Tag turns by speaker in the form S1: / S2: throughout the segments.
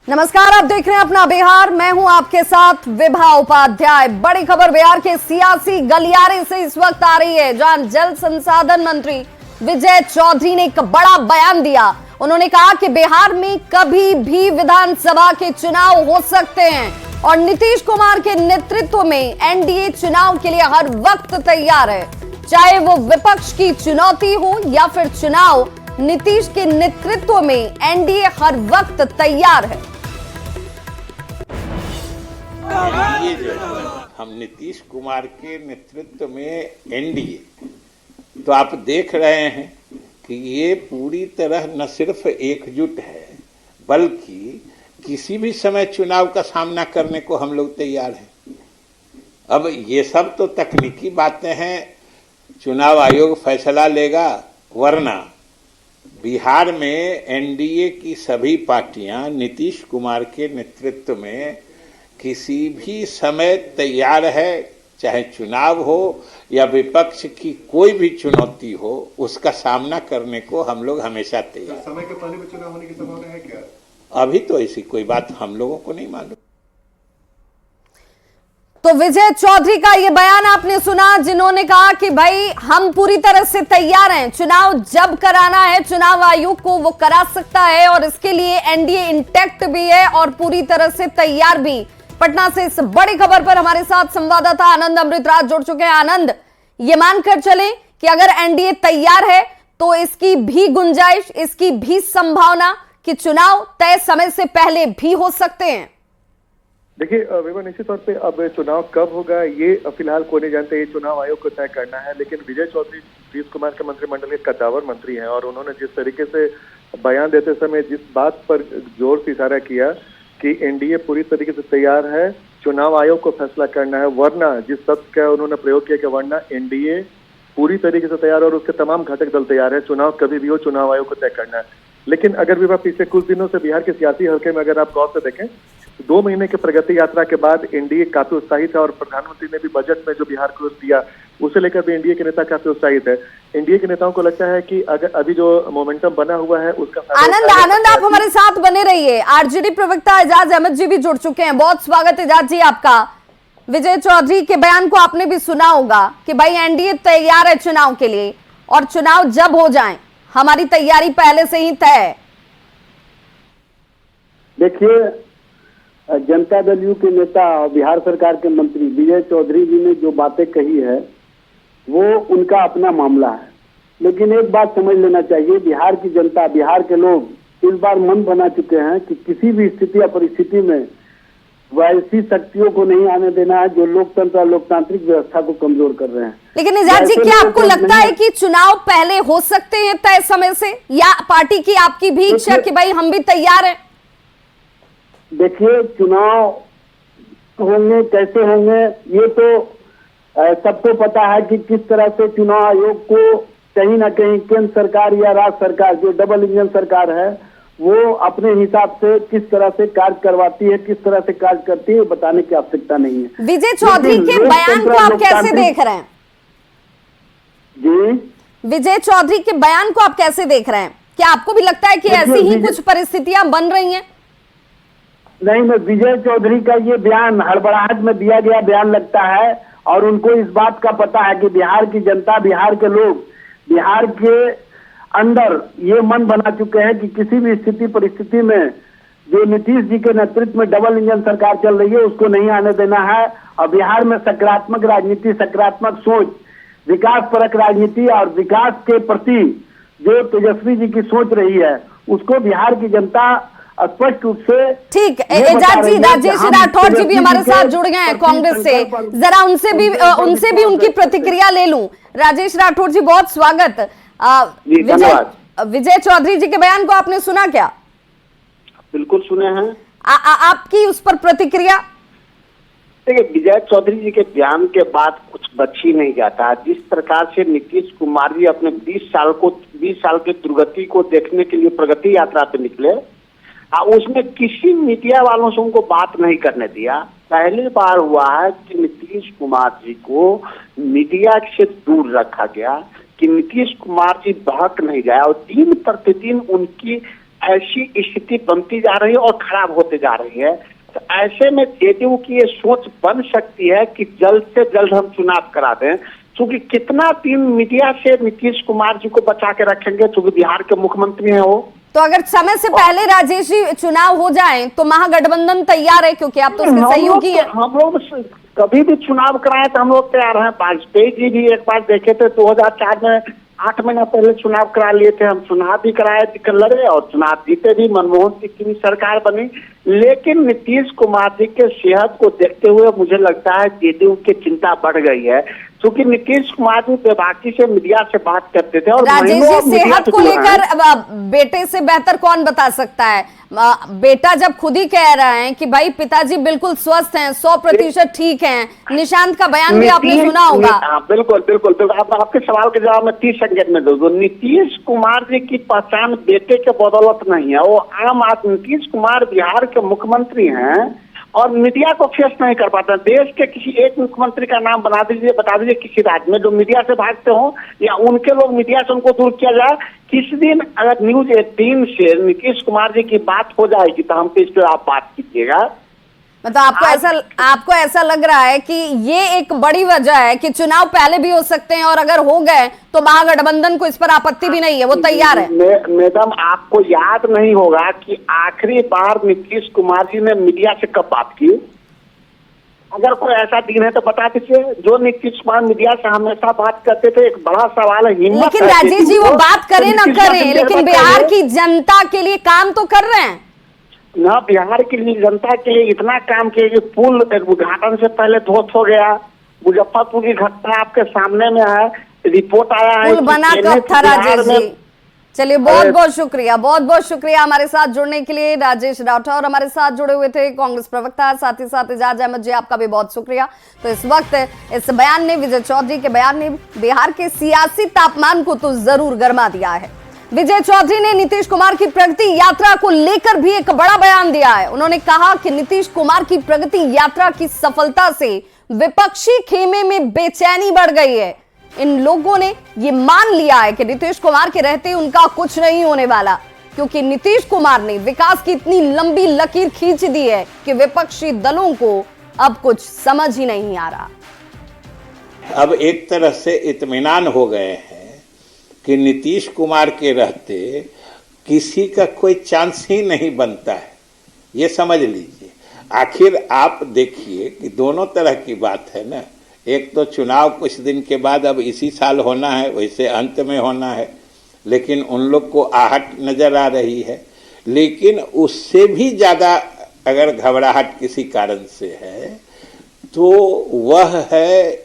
S1: नमस्कार, आप देख रहे हैं अपना बिहार। मैं हूं आपके साथ विभा उपाध्याय। बड़ी खबर बिहार के सियासी गलियारे से इस वक्त आ रही है, जहां जल संसाधन मंत्री विजय चौधरी ने एक बड़ा बयान दिया। उन्होंने कहा कि बिहार में कभी भी विधानसभा के चुनाव हो सकते हैं और नीतीश कुमार के नेतृत्व में एनडीए चुनाव के लिए हर वक्त तैयार है, चाहे वो विपक्ष की चुनौती हो या फिर चुनाव। नीतीश के नेतृत्व में एनडीए हर वक्त तैयार है।
S2: ये जो हम नीतीश कुमार के नेतृत्व में एनडीए, तो आप देख रहे हैं कि ये पूरी तरह न सिर्फ एकजुट है, बल्कि किसी भी समय चुनाव का सामना करने को हम लोग तैयार हैं। अब ये सब तो तकनीकी बातें हैं, चुनाव आयोग फैसला लेगा, वरना बिहार में एनडीए की सभी पार्टियां नीतीश कुमार के नेतृत्व में किसी भी समय तैयार है, चाहे चुनाव हो या विपक्ष की कोई भी चुनौती हो, उसका सामना करने को हम लोग हमेशा तैयार।
S3: समय के पहले भी चुनाव होने की संभावना है क्या?
S2: अभी तो ऐसी कोई बात हम लोगों को नहीं मालूम।
S1: तो विजय चौधरी का ये बयान आपने सुना, जिन्होंने कहा कि भाई हम पूरी तरह से तैयार हैं, चुनाव जब कराना है चुनाव आयोग को वो करा सकता है और इसके लिए एनडीए इंटैक्ट भी है और पूरी तरह से तैयार भी। पटना से इस बड़ी खबर पर हमारे साथ संवाददाता आनंद अमृतराज जुड़ चुके हैं। आनंद, ये मानकर चले कि अगर एनडीए तैयार है तो इसकी भी गुंजाइश, इसकी भी संभावना कि चुनाव तय समय से पहले भी हो सकते हैं।
S3: देखिए विभा, निश्चित तौर पे अब चुनाव कब होगा ये फिलहाल कोई नहीं जानते, ये चुनाव आयोग को तय करना है। लेकिन विजय चौधरी नीतीश कुमार के मंत्रिमंडल के कद्दावर मंत्री हैं और उन्होंने जिस तरीके से बयान देते समय जिस बात पर जोर से इशारा किया कि एनडीए पूरी तरीके से तैयार है, चुनाव आयोग को फैसला करना है, वरना जिस शब्द का उन्होंने प्रयोग किया कि वरना एनडीए पूरी तरीके से तैयार और उसके तमाम घटक दल तैयार है, चुनाव कभी भी हो चुनाव आयोग को तय करना है। लेकिन अगर विभा पिछले कुछ दिनों से बिहार के सियासी हल्के में अगर आप गौर से देखें, 2 महीने के प्रगति यात्रा के बाद एनडीए काफी उत्साहित है और प्रधानमंत्री ने भी बजट में जो बिहार को दिया उसे लेकर भी एनडीए के नेता काफी उत्साहित है। एनडीए के नेताओं को लगता है कि अगर अभी जो मोमेंटम बना हुआ है उसका
S1: आनंद आप हमारे साथ बने रहिए। आरजेडी प्रवक्ता एजाज अहमद जी भी जुड़ चुके हैं। बहुत स्वागत एजाज जी आपका। विजय चौधरी के बयान को आपने भी सुना होगा कि भाई एनडीए तैयार है चुनाव के लिए और चुनाव जब हो जाए हमारी तैयारी पहले से ही तय है।
S4: देखिए, जनता दल यू के नेता और बिहार सरकार के मंत्री विजय चौधरी जी ने जो बातें कही है वो उनका अपना मामला है, लेकिन एक बात समझ लेना चाहिए, बिहार की जनता, बिहार के लोग इस बार मन बना चुके हैं कि किसी भी स्थिति या परिस्थिति में वैसी शक्तियों को नहीं आने देना है जो लोकतंत्र और लोकतांत्रिक व्यवस्था को कमजोर कर रहे हैं।
S1: लेकिन एजाज जी, क्या आपको लगता है कि चुनाव पहले हो सकते हैं तय समय से, या पार्टी की आपकी भी इच्छा कि भाई हम भी तैयार हैं?
S4: देखिए, चुनाव होंगे कैसे होंगे ये तो सबको पता है कि किस तरह से चुनाव आयोग को कहीं ना कहीं केंद्र सरकार या राज्य सरकार जो डबल इंजन सरकार है वो अपने हिसाब से किस तरह से कार्य करवाती है, किस तरह से कार्य करती है, बताने की आवश्यकता नहीं है।
S1: विजय चौधरी के बयान को आप कैसे देख रहे हैं?
S4: जी,
S1: विजय चौधरी के बयान को आप कैसे देख रहे हैं? क्या आपको भी लगता है कि ऐसी ही कुछ परिस्थितियां बन रही हैं?
S4: नहीं, मैं विजय चौधरी का ये बयान हड़बड़ाहट में दिया गया बयान लगता है और उनको इस बात का पता है कि बिहार की जनता, बिहार के लोग, बिहार के अंदर ये मन बना चुके हैं कि किसी भी स्थिति परिस्थिति में जो नीतीश जी के नेतृत्व में डबल इंजन सरकार चल रही है उसको नहीं आने देना है और बिहार में सकारात्मक राजनीति, सकारात्मक सोच, विकास परक राजनीति और विकास के प्रति जो तेजस्वी जी की सोच रही है उसको बिहार की जनता स्पष्ट रूप से।
S1: ठीक, एजाज जी, राजेश राठौर जी भी हमारे साथ जुड़ गए हैं कांग्रेस से, जरा उनसे भी उनकी प्रतिक्रिया ले लूं। राजेश राठौर जी, बहुत स्वागत। विजय चौधरी जी के बयान को आपने सुना क्या?
S5: बिल्कुल सुने हैं।
S1: आपकी उस पर प्रतिक्रिया?
S5: देखिए, विजय चौधरी जी के बयान के बाद कुछ बच ही नहीं जाता है। जिस प्रकार से नीतीश कुमार जी अपने 20 साल के दुर्गति को देखने के लिए प्रगति यात्रा पे निकले, उसमें किसी मीडिया वालों से उनको बात नहीं करने दिया। पहली बार हुआ है कि नीतीश कुमार जी को मीडिया से दूर रखा गया कि नीतीश कुमार जी बहक नहीं जाए और दिन प्रतिदिन उनकी ऐसी स्थिति बनती जा रही है और खराब होते जा रही है। तो ऐसे में जेडीयू की ये सोच बन सकती है कि जल्द से जल्द हम चुनाव करा दें, क्योंकि कितना दिन मीडिया से नीतीश कुमार जी को बचा के रखेंगे, क्योंकि बिहार के मुख्यमंत्री हैं वो।
S1: तो अगर समय से पहले राजेश जी चुनाव हो जाए तो महागठबंधन तैयार है, क्योंकि आप तो उसके सहयोगी हैं।
S5: हम लोग कभी भी चुनाव कराए तो हम लोग तैयार हैं। वाजपेयी जी भी एक बार देखे थे 2004 में, 8 महीना पहले चुनाव करा लिए थे, हम चुनाव भी कराए, लड़े और चुनाव जीते भी, मनमोहन सिंह की भी सरकार बनी। लेकिन नीतीश कुमार जी के सेहत को देखते हुए मुझे लगता है जेडीयू की चिंता बढ़ गई है, क्योंकि नीतीश कुमार जी बेबाकी से मीडिया से बात करते थे। और
S1: राजेश जी, सेहत को लेकर बेटे से बेहतर कौन बता सकता है? बेटा जब खुद ही कह रहा है कि भाई पिताजी बिल्कुल स्वस्थ हैं, 100% ठीक हैं। निशांत का बयान भी आपने सुना होगा।
S5: बिल्कुल बिल्कुल बिल्कुल। आपके सवाल के जवाब में 30 सेकंड में दो। नीतीश कुमार जी की पहचान बेटे के बदौलत नहीं है, वो आम आदमी। नीतीश कुमार बिहार के मुख्यमंत्री हैं और मीडिया को फेस नहीं कर पाते। देश के किसी एक मुख्यमंत्री का नाम बता दीजिए किसी राज्य में जो मीडिया से भागते हो, या उनके लोग मीडिया से उनको दूर किया जाए। किसी दिन अगर न्यूज 18 से नीतीश कुमार जी की बात हो जाएगी तो हम पे इस पर आप बात कीजिएगा।
S1: मतलब आपको ऐसा लग रहा है कि ये एक बड़ी वजह है कि चुनाव पहले भी हो सकते हैं और अगर हो गए तो महागठबंधन को इस पर आपत्ति भी नहीं है, वो तैयार है।
S5: मैडम, आपको याद नहीं होगा कि आखिरी बार नीतीश कुमार जी ने मीडिया से कब बात की? अगर कोई ऐसा दिन है तो बता दीजिए। जो नीतीश कुमार मीडिया से हमेशा बात करते थे, एक बड़ा सवाल है हिम्मत।
S1: लेकिन राजेश जी, वो बात करें ना करें, लेकिन बिहार की जनता के लिए काम तो कर रहे हैं
S5: ना। बिहार के लिए जनता के लिए इतना काम किया कि पुल उद्घाटन से पहले ध्वस्त हो गया। मुजफ्फरपुर की घटना आपके सामने में है, रिपोर्ट आया है।
S1: पुल बना कब था राजेश जी? चलिए, बहुत बहुत शुक्रिया हमारे साथ जुड़ने के लिए। राजेश राठौर हमारे साथ जुड़े हुए थे, कांग्रेस प्रवक्ता, साथ ही साथ एजाज अहमद जी, आपका भी बहुत शुक्रिया। तो इस वक्त इस बयान ने, विजय चौधरी के बयान ने बिहार के सियासी तापमान को तो जरूर गर्मा दिया है। विजय चौधरी ने नीतीश कुमार की प्रगति यात्रा को लेकर भी एक बड़ा बयान दिया है। उन्होंने कहा कि नीतीश कुमार की प्रगति यात्रा की सफलता से विपक्षी खेमे में बेचैनी बढ़ गई है। इन लोगों ने ये मान लिया है कि नीतीश कुमार के रहते उनका कुछ नहीं होने वाला, क्योंकि नीतीश कुमार ने विकास की इतनी लंबी लकीर खींच दी है कि विपक्षी दलों को अब कुछ समझ ही नहीं आ रहा।
S2: अब एक तरह से इत्मीनान हो गए हैं कि नीतीश कुमार के रहते किसी का कोई चांस ही नहीं बनता है, ये समझ लीजिए। आखिर आप देखिए कि दोनों तरह की बात है ना। एक तो चुनाव कुछ दिन के बाद अब इसी साल होना है, वैसे अंत में होना है, लेकिन उन लोग को आहट नजर आ रही है। लेकिन उससे भी ज़्यादा अगर घबराहट किसी कारण से है तो वह है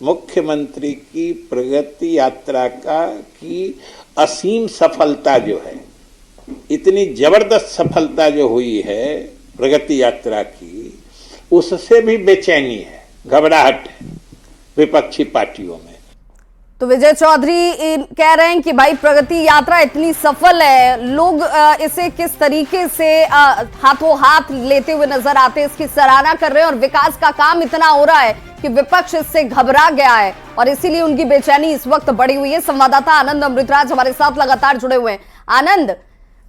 S2: मुख्यमंत्री की प्रगति यात्रा की असीम सफलता जो है। इतनी जबरदस्त सफलता जो हुई है प्रगति यात्रा की, उससे भी बेचैनी है, घबराहट है विपक्षी पार्टियों में।
S1: तो विजय चौधरी कह रहे हैं कि भाई प्रगति यात्रा इतनी सफल है, लोग इसे किस तरीके से हाथों हाथ लेते हुए नजर आते हैं, इसकी सराहना कर रहे हैं और विकास का काम इतना हो रहा है कि विपक्ष इससे घबरा गया है और इसीलिए उनकी बेचैनी इस वक्त बढ़ी हुई है। संवाददाता आनंद अमृतराज हमारे साथ लगातार जुड़े हुए हैं। आनंद,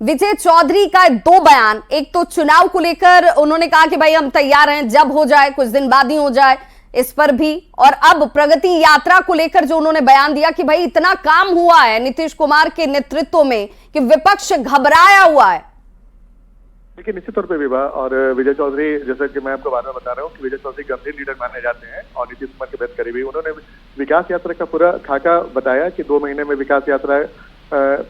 S1: विजय चौधरी का 2 बयान, एक तो चुनाव को लेकर उन्होंने कहा कि भाई हम तैयार हैं, जब हो जाए, कुछ दिन बाद ही हो जाए, इस पर भी, और अब प्रगति यात्रा को लेकर जो उन्होंने बयान दिया कि भाई इतना काम हुआ है नीतीश कुमार के नेतृत्व में कि विपक्ष घबराया हुआ है।
S3: देखिए, निश्चित तौर पे विवाह और विजय चौधरी, जैसा कि मैं आपको बार बार बता रहा हूँ कि विजय चौधरी गंभीर लीडर माने जाते हैं और नीतीश कुमार के बेहद करीबी। उन्होंने विकास यात्रा का पूरा खाका बताया कि 2 महीने में विकास यात्रा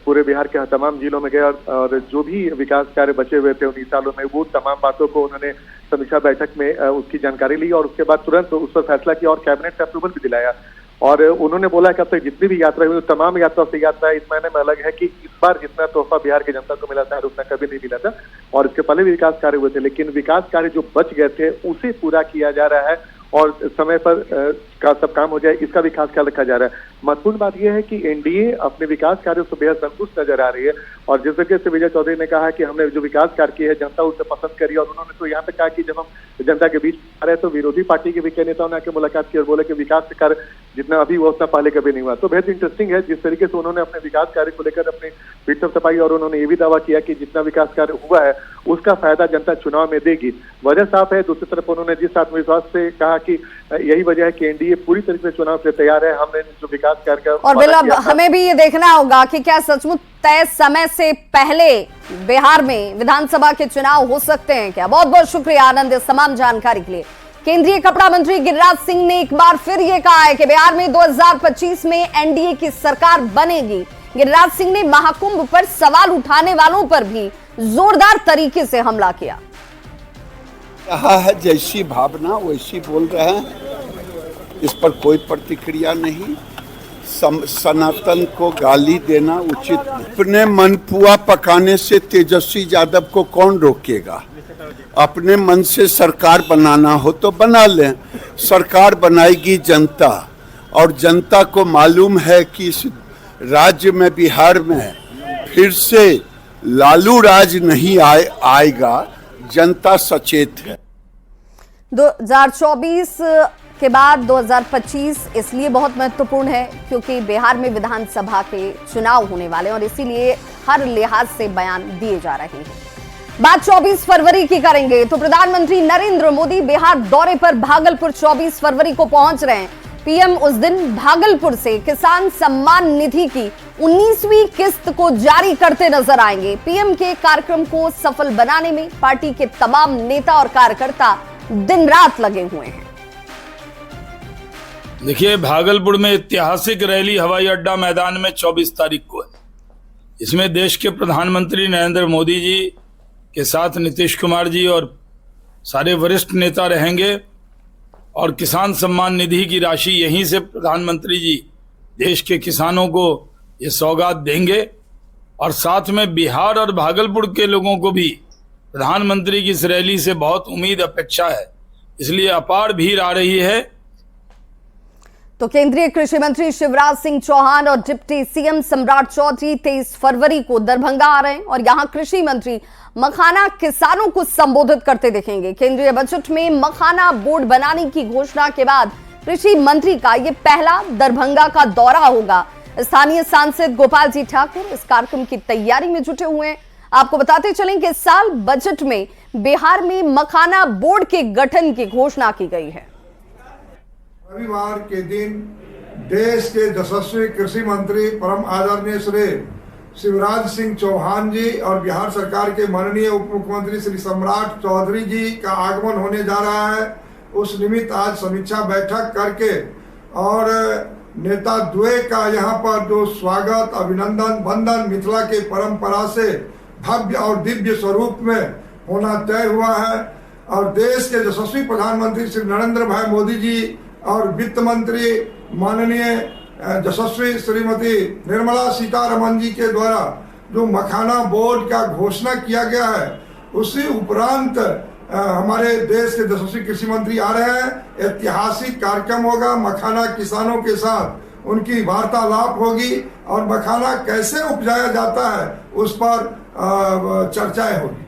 S3: पूरे बिहार के तमाम जिलों में गए और जो भी विकास कार्य बचे हुए थे 19 सालों में, वो तमाम बातों को उन्होंने समीक्षा बैठक में उसकी जानकारी ली और उसके बाद तुरंत उस पर फैसला किया और कैबिनेट का अप्रूवल भी दिलाया। और उन्होंने बोला कि अब तक जितनी भी यात्रा हुई तमाम यात्रा से यात्रा इस महीने में अलग है कि इस बार जितना तोहफा बिहार की जनता को मिला था उतना कभी नहीं मिला था। और इसके पहले भी विकास कार्य हुए थे, लेकिन विकास कार्य जो बच गए थे उसे पूरा किया जा रहा है और समय पर का सब काम हो जाए, इसका भी खास ख्याल रखा जा रहा है। महत्वपूर्ण बात यह है कि एनडीए अपने विकास कार्यों से बेहद संतुष्ट नजर आ रही है और जिस तरीके से विजय चौधरी ने कहा कि हमने जो विकास कार्य किए हैं जनता उसे पसंद करी, और उन्होंने तो यहाँ पे कहा कि जब हम जनता के बीच आ रहे तो विरोधी पार्टी के भी कई नेताओं ने आके मुलाकात की और बोले कि विकास कार्य जितना अभी वो उतना पहले कभी नहीं हुआ। तो बेहद इंटरेस्टिंग है जिस तरीके से उन्होंने अपने विकास कार्य को लेकर अपनी पीठ तपाई और उन्होंने ये भी दावा किया कि जितना विकास कार्य हुआ है उसका फायदा जनता चुनाव में देगी। वजह साफ है। दूसरी तरफ उन्होंने जिस आत्मविश्वास से कहा कि यही वजह है कि एनडीए पूरी तरीके से चुनाव के तैयार है, हमने जो विकास कार्य का
S1: और बिल्कुल हमें भी ये देखना होगा कि क्या सचमुच तय समय से पहले बिहार में विधानसभा के चुनाव हो सकते हैं क्या। बहुत बहुत शुक्रिया आनंद इस तमाम जानकारी के लिए। केंद्रीय कपड़ा मंत्री गिरिराज सिंह ने एक बार फिर ये कहा है कि बिहार में 2025 में एनडीए की सरकार बनेगी। गिरिराज सिंह ने महाकुंभ पर सवाल उठाने वालों पर भी जोरदार तरीके से हमला किया।
S6: कहा है जैसी भावना वैसी बोल रहे हैं, इस पर कोई प्रतिक्रिया नहीं। सनातन को गाली देना उचित नहीं। अपने मन पुआ पकाने से तेजस्वी यादव को कौन रोकेगा। अपने मन से सरकार बनाना हो तो बना लें। सरकार बनाएगी जनता, और जनता को मालूम है कि इस राज्य में बिहार में फिर से लालू राज नहीं आएगा। जनता सचेत है।
S1: 2024 के बाद 2025 इसलिए बहुत महत्वपूर्ण है क्योंकि बिहार में विधानसभा के चुनाव होने वाले हैं और इसीलिए हर लिहाज से बयान दिए जा रहे हैं। बात 24 फरवरी की करेंगे तो प्रधानमंत्री नरेंद्र मोदी बिहार दौरे पर भागलपुर 24 फरवरी को पहुंच रहे हैं। पीएम उस दिन भागलपुर से किसान सम्मान निधि की 19वीं किस्त को जारी करते नजर आएंगे। पीएम के कार्यक्रम को सफल बनाने में पार्टी के तमाम नेता और कार्यकर्ता दिन रात लगे हुए हैं।
S7: देखिए, भागलपुर में ऐतिहासिक रैली हवाई अड्डा मैदान में 24 तारीख को है। इसमें देश के प्रधानमंत्री नरेंद्र मोदी जी के साथ नीतीश कुमार जी और सारे वरिष्ठ नेता रहेंगे और किसान सम्मान निधि की राशि यहीं से प्रधानमंत्री जी देश के किसानों को ये सौगात देंगे और साथ में बिहार और भागलपुर के लोगों को भी प्रधानमंत्री की इस रैली से बहुत उम्मीद अपेक्षा है, इसलिए अपार भीड़ आ रही है।
S1: तो केंद्रीय कृषि मंत्री शिवराज सिंह चौहान और डिप्टी सीएम सम्राट चौधरी 23 फरवरी को दरभंगा आ रहे हैं और यहां कृषि मंत्री मखाना किसानों को संबोधित करते दिखेंगे। केंद्रीय बजट में मखाना बोर्ड बनाने की घोषणा के बाद कृषि मंत्री का यह पहला दरभंगा का दौरा होगा। स्थानीय सांसद गोपाल जी ठाकुर इस कार्यक्रम की तैयारी में जुटे हुए हैं। आपको बताते चलें कि इस साल बजट में बिहार में मखाना बोर्ड के गठन की घोषणा की गई है।
S8: रविवार के दिन देश के यशस्वी कृषि मंत्री परम आदरणीय श्री शिवराज सिंह चौहान जी और बिहार सरकार के माननीय उप मुख्यमंत्री श्री सम्राट चौधरी जी का आगमन होने जा रहा है। उस निमित्त आज समीक्षा बैठक करके और नेता द्वय का यहाँ पर जो स्वागत, अभिनंदन, वंदन मिथिला के परंपरा से भव्य और दिव्य स्वरूप में होना तय हुआ है। और देश के यशस्वी प्रधानमंत्री श्री नरेंद्र भाई मोदी जी और वित्त मंत्री माननीय यशस्वी श्रीमती निर्मला सीतारमन जी के द्वारा जो मखाना बोर्ड का घोषणा किया गया है, उसी उपरांत हमारे देश के यशस्वी कृषि मंत्री आ रहे हैं। ऐतिहासिक कार्यक्रम होगा, मखाना किसानों के साथ उनकी वार्तालाप होगी और मखाना कैसे उपजाया जाता है उस पर चर्चाएं होगी।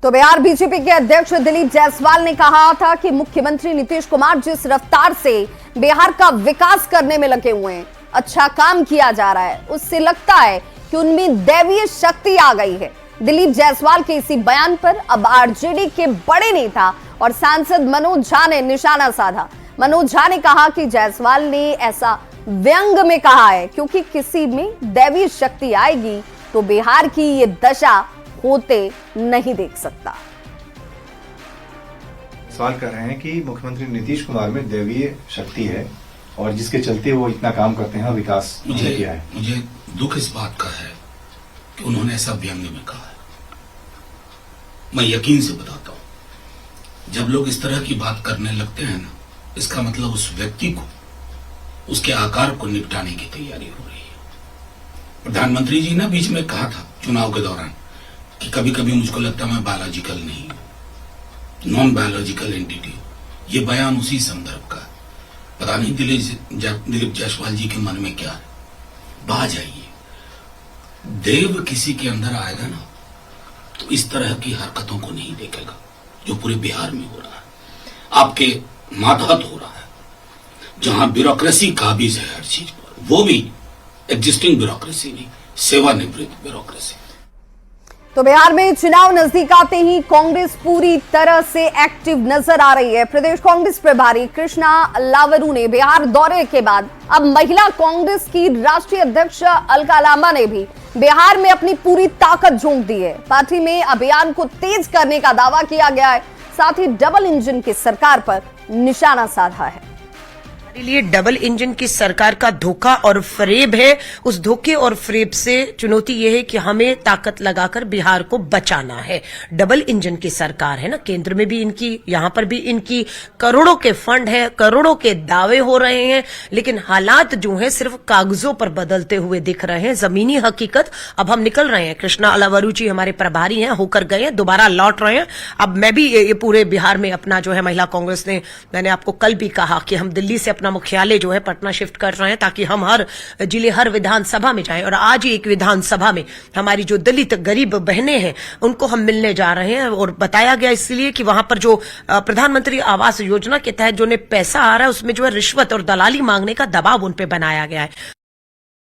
S1: तो बिहार बीजेपी के अध्यक्ष दिलीप जायसवाल ने कहा था कि मुख्यमंत्री नीतीश कुमार जिस रफ्तार से बिहार का विकास करने में लगे हुए हैं, अच्छा काम किया जा रहा है, उससे लगता है कि उनमें दैवीय शक्ति आ गई है। दिलीप जायसवाल के इसी बयान पर अब आरजेडी के बड़े नेता और सांसद मनोज झा ने निशाना साधा। मनोज झा ने कहा कि जायसवाल ने ऐसा व्यंग में कहा है क्योंकि किसी में दैवीय शक्ति आएगी तो बिहार की ये दशा होते नहीं देख सकता।
S9: सवाल कर रहे हैं कि मुख्यमंत्री नीतीश कुमार में दैवीय शक्ति है और जिसके चलते वो इतना काम करते हैं और विकास किया है।
S10: मुझे दुख इस बात का है कि उन्होंने ऐसा व्यंग्य में कहा है। मैं यकीन से बताता हूं, जब लोग इस तरह की बात करने लगते हैं ना, इसका मतलब उस व्यक्ति को, उसके आकार को निपटाने की तैयारी हो रही है। प्रधानमंत्री जी ने बीच में कहा था चुनाव के दौरान कि कभी कभी मुझको लगता है मैं बायोलॉजिकल नहीं हूं, नॉन बायोलॉजिकल एंटिटी। ये बयान उसी संदर्भ का। पता नहीं दिलीप जायसवाल जी के मन में क्या है। बाहर जाइए, देव किसी के अंदर आएगा ना तो इस तरह की हरकतों को नहीं देखेगा जो पूरे बिहार में हो रहा है, आपके मातहत हो रहा है, जहां ब्यूरोक्रेसी काबिज है हर चीज पर, वो भी एग्जिस्टिंग ब्यूरोक्रेसी नहीं, सेवानिवृत्त ब्यूरोक्रेसी।
S1: तो बिहार में चुनाव नजदीक आते ही कांग्रेस पूरी तरह से एक्टिव नजर आ रही है। प्रदेश कांग्रेस प्रभारी कृष्णा लावरू ने बिहार दौरे के बाद अब महिला कांग्रेस की राष्ट्रीय अध्यक्ष अलका लांबा ने भी बिहार में अपनी पूरी ताकत झोंक दी है। पार्टी में अभियान को तेज करने का दावा किया गया है, साथ ही डबल इंजन की सरकार पर निशाना साधा है।
S11: हमारे लिए डबल इंजन की सरकार का धोखा और फरेब है। उस धोखे और फरेब से चुनौती यह है कि हमें ताकत लगाकर बिहार को बचाना है। डबल इंजन की सरकार है ना, केंद्र में भी इनकी, यहां पर भी इनकी करोड़ों के फंड है, करोड़ों के दावे हो रहे हैं, लेकिन हालात जो है सिर्फ कागजों पर बदलते हुए दिख रहे हैं। जमीनी हकीकत अब हम निकल रहे हैं। कृष्णा लावरू जी हमारे प्रभारी हैं, होकर गए हैं, दोबारा लौट रहे हैं। अब मैं भी ये पूरे बिहार में अपना जो है महिला कांग्रेस ने, मैंने आपको कल भी कहा कि हम दिल्ली से अपना मुख्यालय जो है पटना शिफ्ट कर रहे हैं ताकि हम हर जिले, हर विधानसभा में जाएं। और आज ही एक विधानसभा में हमारी जो दलित गरीब बहनें हैं उनको हम मिलने जा रहे हैं, और बताया गया इसलिए कि वहां पर जो प्रधानमंत्री आवास योजना के तहत जो पैसा आ रहा है उसमें जो है रिश्वत और दलाली मांगने का दबाव उन पे बनाया गया है।